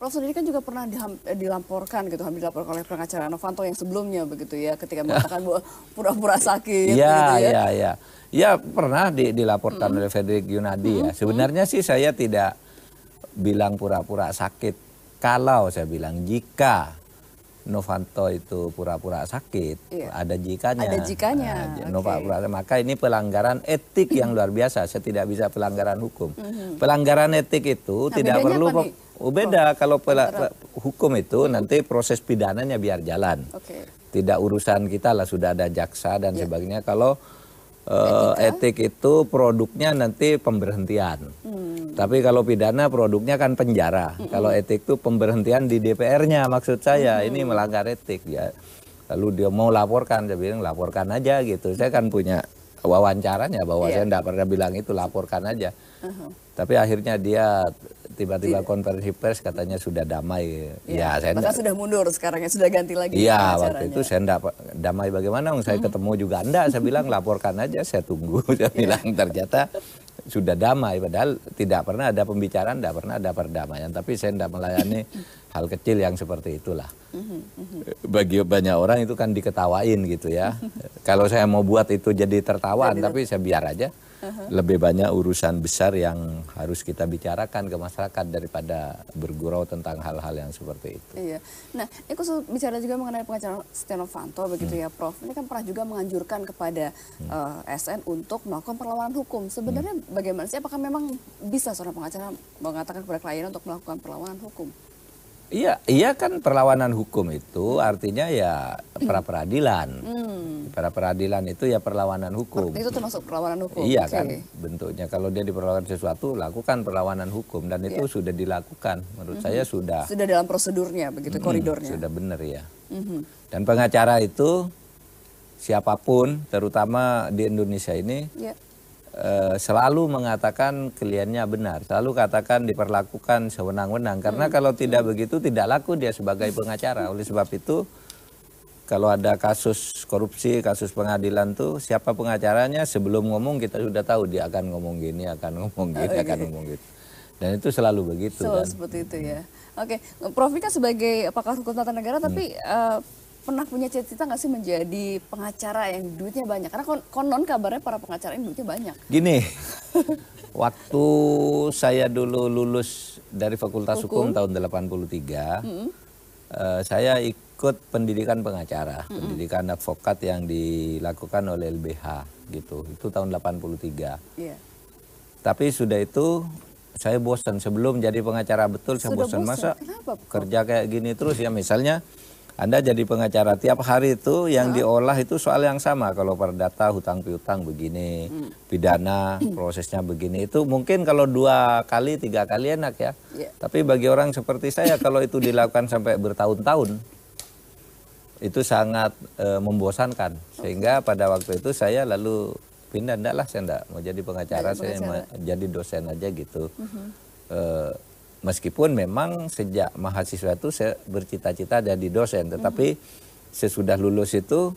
Prof sendiri kan juga pernah dilaporkan gitu, hampir dilaporkan oleh pengacara Novanto yang sebelumnya begitu ya, ketika mengatakan bahwa pura-pura sakit Iya, gitu ya. iya, iya. Ya pernah dilaporkan oleh Fredrik Yunadi ya. Sebenarnya sih saya tidak bilang pura-pura sakit. Kalau saya bilang jika Novanto itu pura-pura sakit, ada jikanya. Ada jikanya. Maka ini pelanggaran etik yang luar biasa. Saya tidak bisa pelanggaran hukum. Pelanggaran etik itu tidak perlu. Beda kalau hukum itu nanti proses pidananya biar jalan. Tidak urusan kita lah, sudah ada jaksa dan sebagainya. Kalau etik itu produknya nanti pemberhentian. Tapi kalau pidana produknya kan penjara. Kalau etik itu pemberhentian di DPR-nya, maksud saya ini melanggar etik ya. Lalu dia mau laporkan, saya bilang laporkan aja gitu. Saya kan punya wawancaranya bahwa saya tidak pernah bilang itu, laporkan aja. Tapi akhirnya dia tiba-tiba konferensi pers katanya sudah damai. Ya, saya bahkan sudah mundur sekarang ya, sudah ganti lagi. Iya, waktu itu saya enggak damai bagaimana, saya ketemu juga enggak, saya bilang laporkan aja, saya tunggu. Saya bilang ternyata sudah damai, padahal tidak pernah ada pembicaraan, tidak pernah ada perdamaian. Tapi saya tidak melayani hal kecil yang seperti itulah. Bagi banyak orang itu kan diketawain gitu ya. Kalau saya mau buat itu jadi tertawaan, tapi saya biar aja. Lebih banyak urusan besar yang harus kita bicarakan ke masyarakat daripada bergurau tentang hal-hal yang seperti itu. Iya. Nah, ini khusus bicara juga mengenai pengacara Setia Novanto begitu ya, Prof. Ini kan pernah juga menganjurkan kepada SN untuk melakukan perlawanan hukum. Sebenarnya bagaimana sih? Apakah memang bisa seorang pengacara mengatakan kepada klien untuk melakukan perlawanan hukum? Iya kan perlawanan hukum itu artinya ya pra-peradilan. Pra-peradilan itu ya perlawanan hukum. Itu termasuk perlawanan hukum? Iya kan bentuknya. Kalau dia diperlakukan sesuatu, lakukan perlawanan hukum. Dan itu sudah dilakukan. Menurut saya sudah. Sudah dalam prosedurnya begitu, koridornya? Sudah benar ya. Dan pengacara itu siapapun, terutama di Indonesia ini, selalu mengatakan kliennya benar, selalu katakan diperlakukan sewenang-wenang, karena kalau tidak begitu tidak laku dia sebagai pengacara. Oleh sebab itu kalau ada kasus korupsi, kasus pengadilan tuh siapa pengacaranya sebelum ngomong kita sudah tahu dia akan ngomong gini, akan ngomong gini, akan ngomong gitu. Dan itu selalu begitu. Selalu seperti itu ya. Oke, Prof kan sebagai pakar hukum tata negara tapi pernah punya cita-cita nggak sih menjadi pengacara yang duitnya banyak? Karena konon kabarnya para pengacara ini duitnya banyak. Gini, waktu saya dulu lulus dari Fakultas Hukum tahun 83, saya ikut pendidikan pengacara, pendidikan advokat yang dilakukan oleh LBH gitu. Itu tahun 83. Tapi sudah itu saya bosan, sebelum jadi pengacara betul saya bosan. Masa kerja kayak gini terus ya, misalnya Anda jadi pengacara tiap hari itu yang diolah itu soal yang sama. Kalau perdata, hutang piutang begini, pidana prosesnya begini. Itu mungkin kalau 2 kali, 3 kali enak ya. Tapi bagi orang seperti saya kalau itu dilakukan sampai bertahun-tahun, itu sangat membosankan. Sehingga pada waktu itu saya lalu pindah, enggak lah saya enggak mau jadi pengacara, saya mau jadi dosen aja gitu. Meskipun memang sejak mahasiswa itu saya bercita-cita jadi dosen, tetapi sesudah lulus itu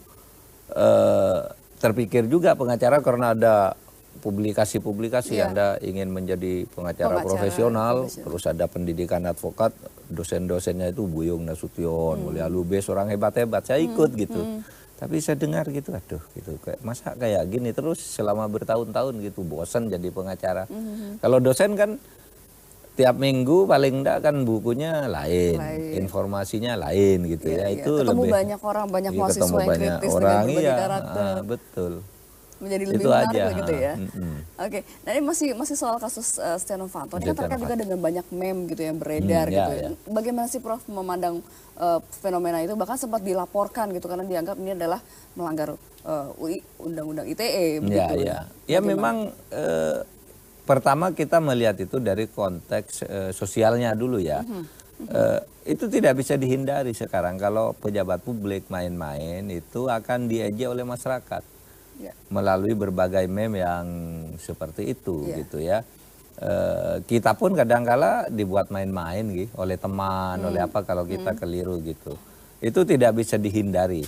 terpikir juga pengacara karena ada publikasi-publikasi, Anda ingin menjadi pengacara profesional, terus ada pendidikan advokat, dosen-dosennya itu Buyung Nasution, Mulia Lubis, orang hebat-hebat, saya ikut gitu. Tapi saya dengar gitu, aduh gitu, masa kayak gini terus selama bertahun-tahun gitu, bosan jadi pengacara. Kalau dosen kan tiap minggu paling enggak kan bukunya lain, informasinya lain gitu ya. Itu ketemu lebih banyak orang, banyak mahasiswa yang kritis dengan berbagai karakter. Betul. Menjadi lebih menarik gitu ya. Oke, nah ini masih soal kasus Setia Novanto. Ini kan terkait juga dengan banyak meme gitu yang beredar gitu. Bagaimana sih Prof memandang fenomena itu? Bahkan sempat dilaporkan gitu karena dianggap ini adalah melanggar undang-undang ITE. Ya memang pertama kita melihat itu dari konteks sosialnya dulu ya. Itu tidak bisa dihindari sekarang kalau pejabat publik main-main itu akan diejek oleh masyarakat melalui berbagai meme yang seperti itu gitu ya. Kita pun kadangkala dibuat main-main gitu oleh teman, oleh apa kalau kita keliru gitu. Itu tidak bisa dihindari.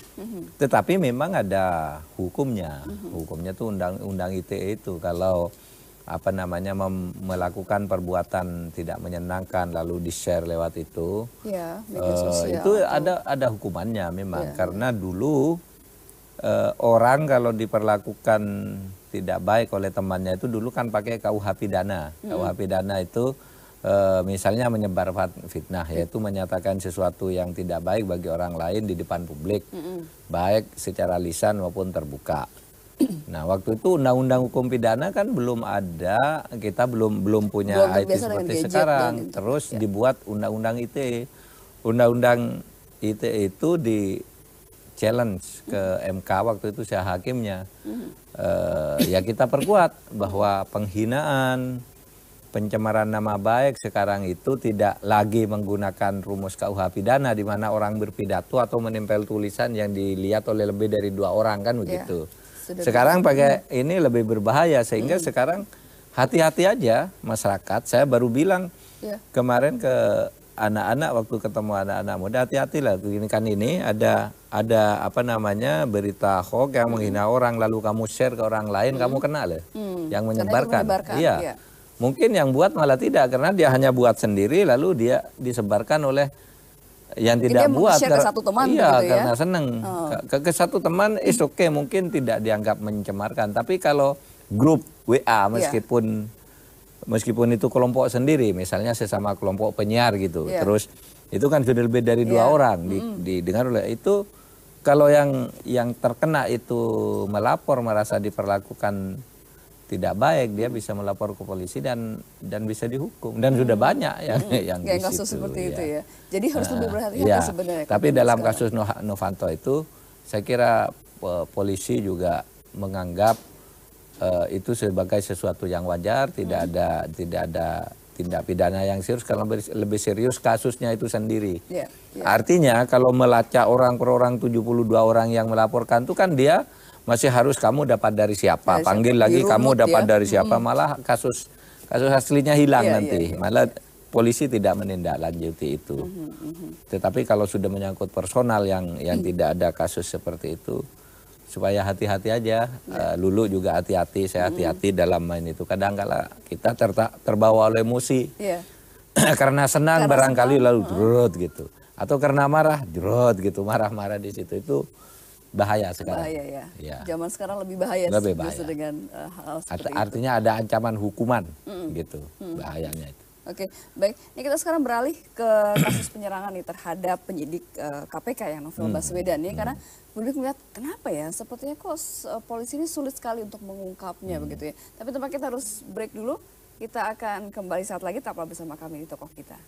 Tetapi memang ada hukumnya. Hukumnya tuh undang-undang ITE itu kalau melakukan perbuatan tidak menyenangkan lalu di-share lewat itu, ya, media sosial itu ada hukumannya memang, karena dulu orang kalau diperlakukan tidak baik oleh temannya itu dulu kan pakai KUH pidana. KUH pidana itu misalnya menyebar fitnah, yaitu menyatakan sesuatu yang tidak baik bagi orang lain di depan publik, baik secara lisan maupun terbuka. Nah, waktu itu undang-undang hukum pidana kan belum ada, kita belum punya IT seperti sekarang. Terus dibuat undang-undang ITE. Undang-undang ITE itu di challenge ke MK, waktu itu saya hakimnya. Ya kita perkuat bahwa penghinaan, pencemaran nama baik sekarang itu tidak lagi menggunakan rumus KUH pidana di mana orang berpidato atau menempel tulisan yang dilihat oleh lebih dari 2 orang kan begitu. Sekarang pakai ini lebih berbahaya, sehingga sekarang hati-hati aja masyarakat. Saya baru bilang kemarin ke anak-anak waktu ketemu anak-anak muda, hati-hatilah ini ada berita hoax yang menghina orang lalu kamu share ke orang lain, kamu kena loh. Yang menyebarkan. Iya. Mungkin yang buat malah tidak, karena dia hanya buat sendiri lalu dia disebarkan oleh yang tidak buat ke satu teman, iya, karena seneng ke satu teman is oke, mungkin tidak dianggap mencemarkan, tapi kalau grup WA meskipun itu kelompok sendiri, misalnya sesama kelompok penyiar gitu, terus itu kan sudah lebih dari 2 orang didengar oleh itu, kalau yang terkena itu melapor merasa diperlakukan tidak baik, dia bisa melapor ke polisi dan bisa dihukum, dan sudah banyak yang di kasus situ, seperti itu ya. Jadi harus lebih berhati-hati sebenarnya. Tapi dalam kasus Novanto itu saya kira polisi juga menganggap itu sebagai sesuatu yang wajar, tidak ada tindak pidana yang serius, karena lebih serius kasusnya itu sendiri. Artinya kalau melacak orang per orang, 72 orang yang melaporkan itu kan dia masih harus kamu dapat dari siapa, panggil lagi kamu dapat dari siapa, malah kasus aslinya hilang nanti. Malah polisi tidak menindaklanjuti itu. Tetapi kalau sudah menyangkut personal yang tidak ada kasus seperti itu, supaya hati-hati aja. Lulu juga hati-hati, saya hati-hati dalam main itu. Kadang-kala kita terbawa oleh emosi. Karena senang barangkali lalu jerot gitu. Atau karena marah jerot gitu, marah-marah di situ, itu bahaya sekarang. Bahaya ya. Zaman sekarang lebih bahaya. Dengan hal seperti artinya itu. Ada ancaman hukuman gitu, bahayanya itu. Oke, baik. Ini kita sekarang beralih ke kasus penyerangan nih terhadap penyidik KPK yang Novel Baswedan nih, karena publik melihat kenapa ya, sepertinya kok polisi ini sulit sekali untuk mengungkapnya begitu ya. Tapi tempat kita harus break dulu. Kita akan kembali saat lagi, tetaplah bersama kami di Tokoh Kita.